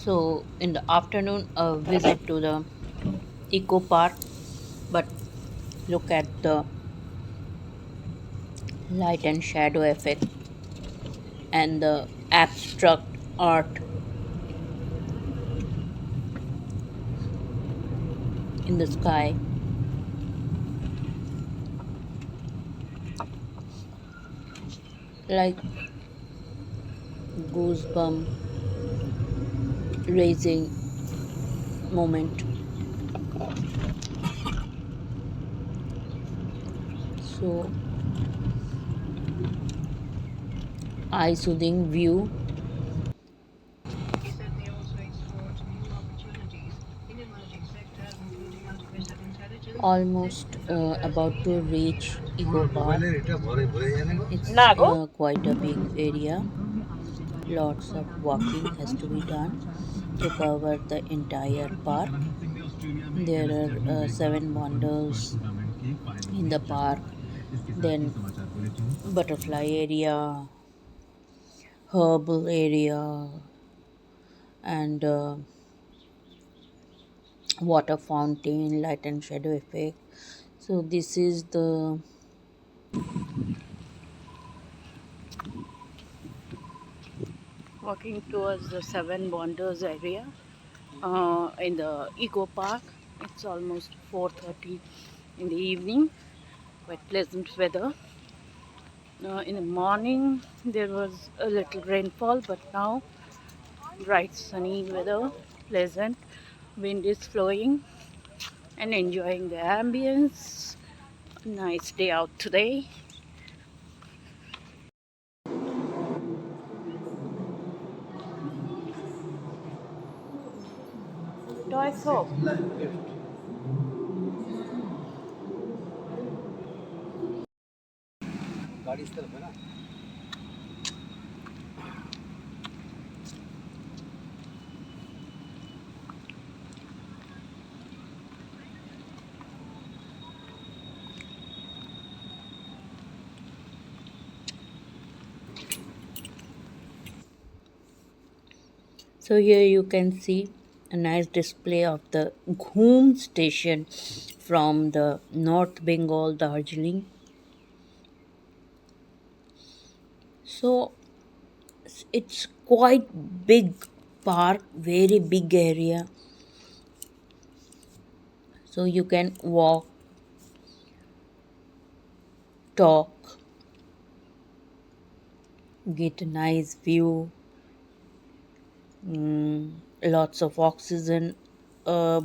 So in the afternoon, a visit to the eco park, but look at the light and shadow effect and the abstract art in the sky, like goosebump raising moment. So eye soothing view, He said they also explored new opportunities in emerging sectors, including artificial intelligence, almost semiconductors, about clean to energy. reach eco park. It's না গো quite a big area. Lots of walking has to be done to cover the entire park. There are seven wonders in the park, then butterfly area, herbal area, and water fountain, light and shadow effect. So this is the walking towards the seven wonders area in the eco park. It's almost 4:30 in the evening. Quite pleasant weather. In the morning there was a little rainfall, but now bright sunny weather, pleasant. Wind is flowing and enjoying the ambience. Nice day out today. Toy soap. So here you can see a nice display of the Ghoom station from the North Bengal, Darjeeling. So it's quite big park, very big area. So you can walk, talk, get a nice view, lots of oxygen,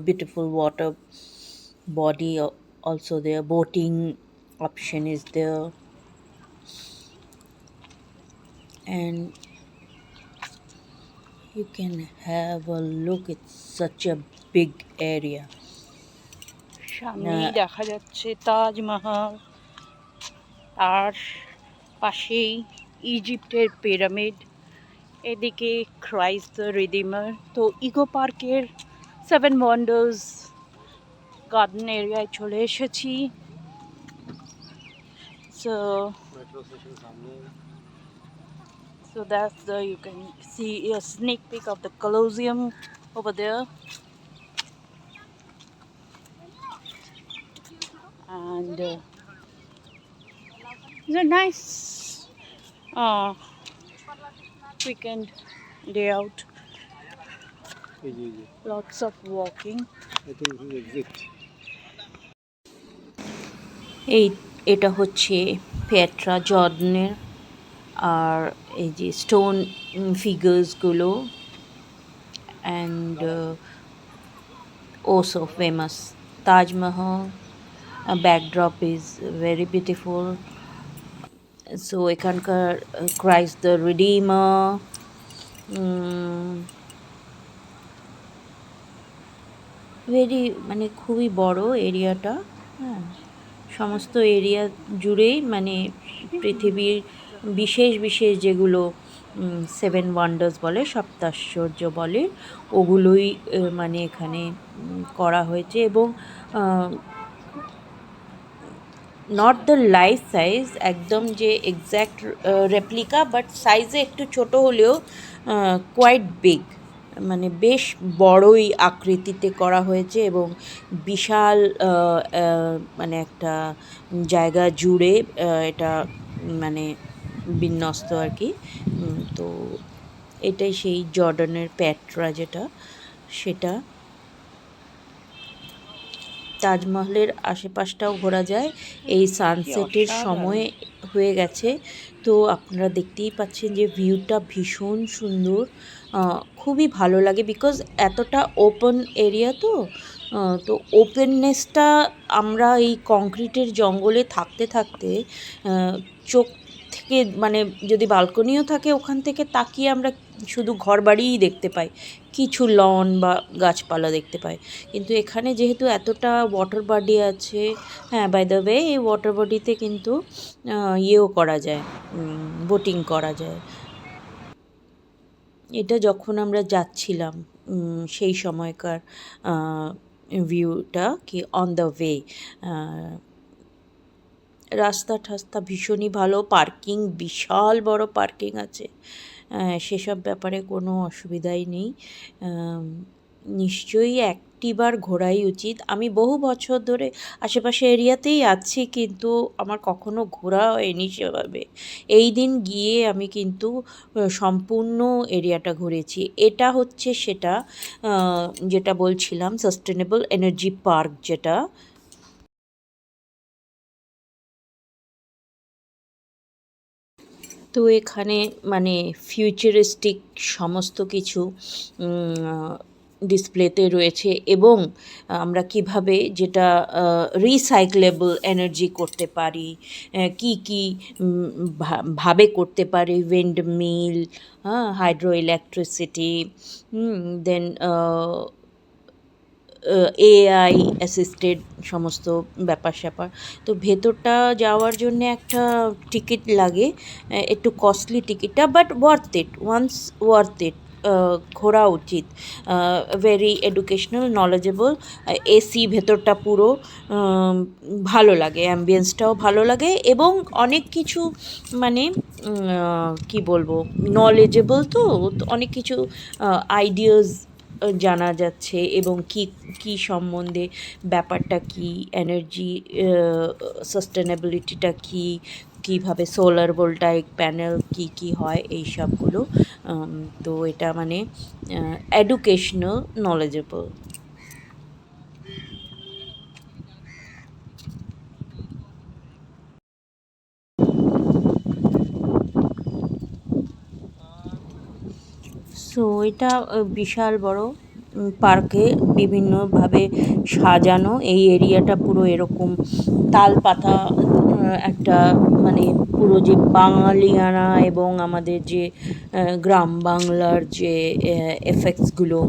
beautiful water body also there. Boating option is there, and you can have a look. It's such a big area. সামনেই দেখা যাচ্ছে তাজমহল, তার পাশেই ইজিপ্টের pyramid, এদিকে Christ the redeemer. তো eco পার্কের seven wonders garden এরিয়ায় চলে এসেছি। So that's the you can see a sneak peek of the Colosseum over there, and it's a nice uh, weekend day out. Lots of walking. এই এটা হচ্ছে Petra জর্ডনের, আর এই যে স্টোন ফিগার্সগুলো, and also famous Taj Mahal. A backdrop is very beautiful. So এখানকার Christ the redeemer, very মানে খুবই বড় এরিয়াটা। হ্যাঁ, সমস্ত এরিয়া জুড়েই মানে পৃথিবীর বিশেষ বিশেষ যেগুলো সেভেন ওয়ান্ডার্স বলে, সপ্তাশ্চর্য বলে, ওগুলোই মানে এখানে করা হয়েছে। এবং নট দ্য লাইফ সাইজ, একদম যে এক্স্যাক্ট রেপ্লিকা, বাট সাইজে একটু ছোট হলেও কোয়াইট বিগ। মানে বেশ বড়ই আকৃতিতে করা হয়েছে এবং বিশাল মানে একটা জায়গা জুড়ে এটা মানে বিন্যস্ত আর কি। তো এটাই সেই জর্ডানের পেট্রা যেটা, সেটা। তাজমহলের আশেপাশটাও ঘোরা যায়। এই কি সানসেটের অসাধারণ! সময় হয়ে গেছে, তো আপনারা দেখতেই পাচ্ছেন যে ভিউটা ভীষণ সুন্দর। খুবই ভালো লাগে বিকজ এতটা ওপেন এরিয়া তো। তো ওপেননেসটা আমরা এই কংক্রিটের জঙ্গলে থাকতে থাকতে চোখ থেকে মানে যদি বালকনিও থাকে ওখান থেকে তাকিয়ে আমরা শুধু ঘরবাড়িই দেখতে পাই, কিছু লন বা গাছপালা দেখতে পাই। কিন্তু এখানে যেহেতু এতটা ওয়াটার বডি আছে, হ্যাঁ বাই দ্য ওয়ে এই ওয়াটার বডিতে কিন্তু ইয়েও করা যায়, বোটিং করা যায়। এটা যখন আমরা যাচ্ছিলাম সেই সময়কার ভিউটা কি অন দ্য ওয়ে। রাস্তা ঠাস্তা ভীষণই ভালো, পার্কিং বিশাল বড় পার্কিং আছে, সেসব ব্যাপারে কোনো অসুবিধাই নেই। নিশ্চয়ই একটিবার ঘোরাই উচিত। আমি বহু বছর ধরে আশেপাশে এরিয়াতেই আছি, কিন্তু আমার কখনো ঘোরা হয়নি সেভাবে। এই দিন গিয়ে আমি কিন্তু সম্পূর্ণ এরিয়াটা ঘুরেছি। এটা হচ্ছে সেটা যেটা বলছিলাম, সাস্টেনেবল এনার্জি পার্ক যেটা। তো এখানে মানে ফিউচারিস্টিক সমস্ত কিছু ডিসপ্লেতে রয়েছে এবং আমরা কিভাবে যেটা রিসাইক্লেবল এনার্জি করতে পারি, কি কি ভাবে করতে পারি, উইন্ড মিল, হ্যাঁ, হাইড্রো ইলেকট্রিসিটি, দেন এআই অ্যাসিস্টেড সমস্ত ব্যাপার স্যাপার। তো ভেতরটা যাওয়ার জন্যে একটা টিকিট লাগে, একটু কস্টলি টিকিটটা, but worth it, once worth it. ঘোরা উচিত। Very educational, knowledgeable. এসি ভেতরটা পুরো, ভালো লাগে, অ্যাম্বিয়েন্সটাও ভালো লাগে এবং অনেক কিছু মানে কি বলবো, নলেজেবল তো অনেক কিছু আইডিয়াস জানা যাচ্ছে এবং কি কি সম্বন্ধে ব্যাপারটা কি, এনার্জি সাস্টেনেবিলিটিটা কি, কীভাবে সোলার ভোল্টাইক প্যানেল কি কি হয় এই সবগুলো। তো এটা মানে এডুকেশনাল, নলেজেবল। সো এটা বিশাল বড় পার্কে বিভিন্নভাবে সাজানো। এই এরিয়াটা পুরো এরকম তাল পাতা, একটা মানে পুরো যে বাঙালিয়ানা এবং আমাদের যে গ্রাম বাংলার যে এফেক্টসগুলো,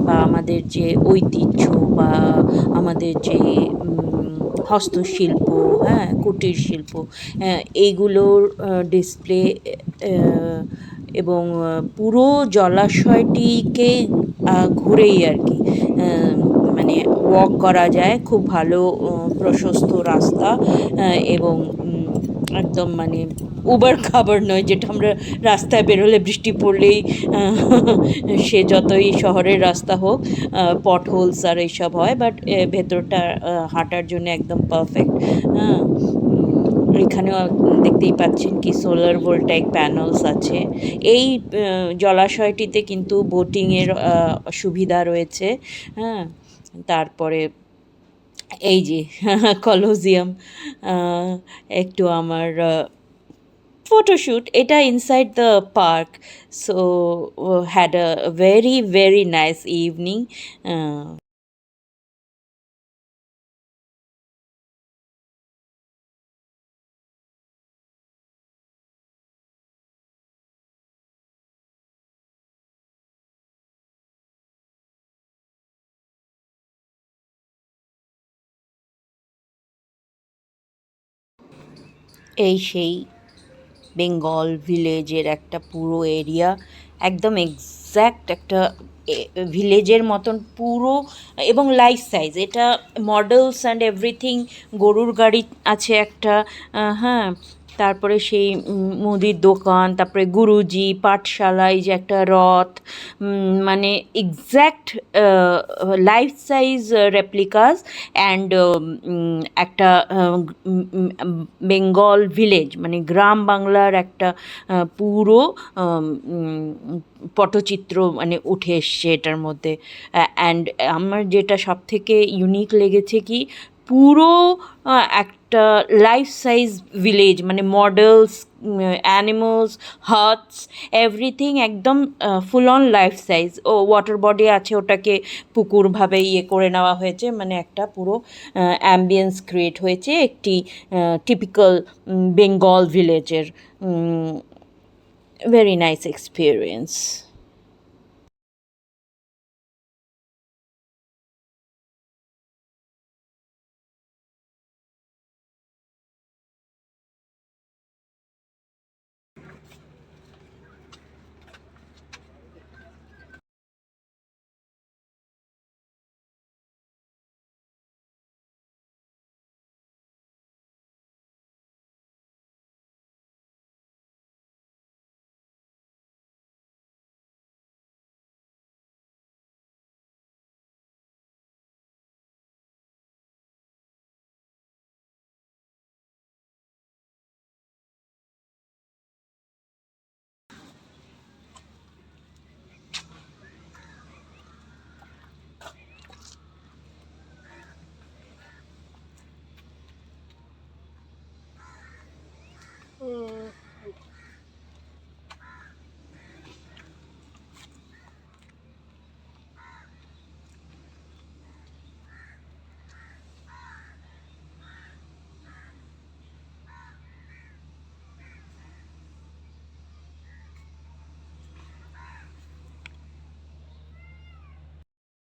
বা আমাদের যে ঐতিহ্য বা আমাদের যে হস্তশিল্প, হ্যাঁ, কুটির শিল্প, এইগুলোর ডিসপ্লে, এবং পুরো জলাশয়টিকে ঘুরেই আর কি মানে ওয়াক করা যায়, খুব ভালো প্রশস্ত রাস্তা, এবং একদম মানে উবার খাবার নয় যেটা আমরা রাস্তায় বেরোলে বৃষ্টি পড়লেই সে যতই শহরের রাস্তা হোক পট হোলস আর এইসব হয়, বাট ভেতরটা হাঁটার জন্য একদম পারফেক্ট। হ্যাঁ, এখানেও দেখতেই পাচ্ছেন কি সোলার ভোল্টাইক প্যানেলস আছে। এই জলাশয়টিতে কিন্তু বোটিংয়ের সুবিধা রয়েছে। হ্যাঁ, তারপরে এই যে কলোজিয়াম, একটু আমার ফটোশ্যুট, এটা inside the park. So had a very very nice evening. এই সেই বেঙ্গল ভিলেজের একটা পুরো এরিয়া, একদম এক্স্যাক্ট একটা ভিলেজের মতন পুরো, এবং লাইফ সাইজ। এটা মডেলস অ্যান্ড এভরিথিং। গরুর গাড়ি আছে একটা, হ্যাঁ, তারপরে সেই মুদির দোকান, তারপরে গুরুজি, পাঠশালা, এই যে একটা রথ, মানে এক্স্যাক্ট লাইফ সাইজ রেপ্লিকাস অ্যান্ড একটা বেঙ্গল ভিলেজ, মানে গ্রাম বাংলার একটা পুরো পটচিত্র মানে উঠে এসছে এটার মধ্যে। অ্যান্ড আমার যেটা সবথেকে ইউনিক লেগেছে কি, পুরো একটা লাইফ সাইজ ভিলেজ, মানে মডেলস, অ্যানিমালস, হাটস, এভরিথিং একদম ফুল অন লাইফ সাইজ। ও ওয়াটার বডি আছে, ওটাকে পুকুরভাবে ইয়ে করে নেওয়া হয়েছে, মানে একটা পুরো অ্যাম্বিয়েন্স ক্রিয়েট হয়েছে একটি টিপিক্যাল বেঙ্গল ভিলেজের। Very nice experience.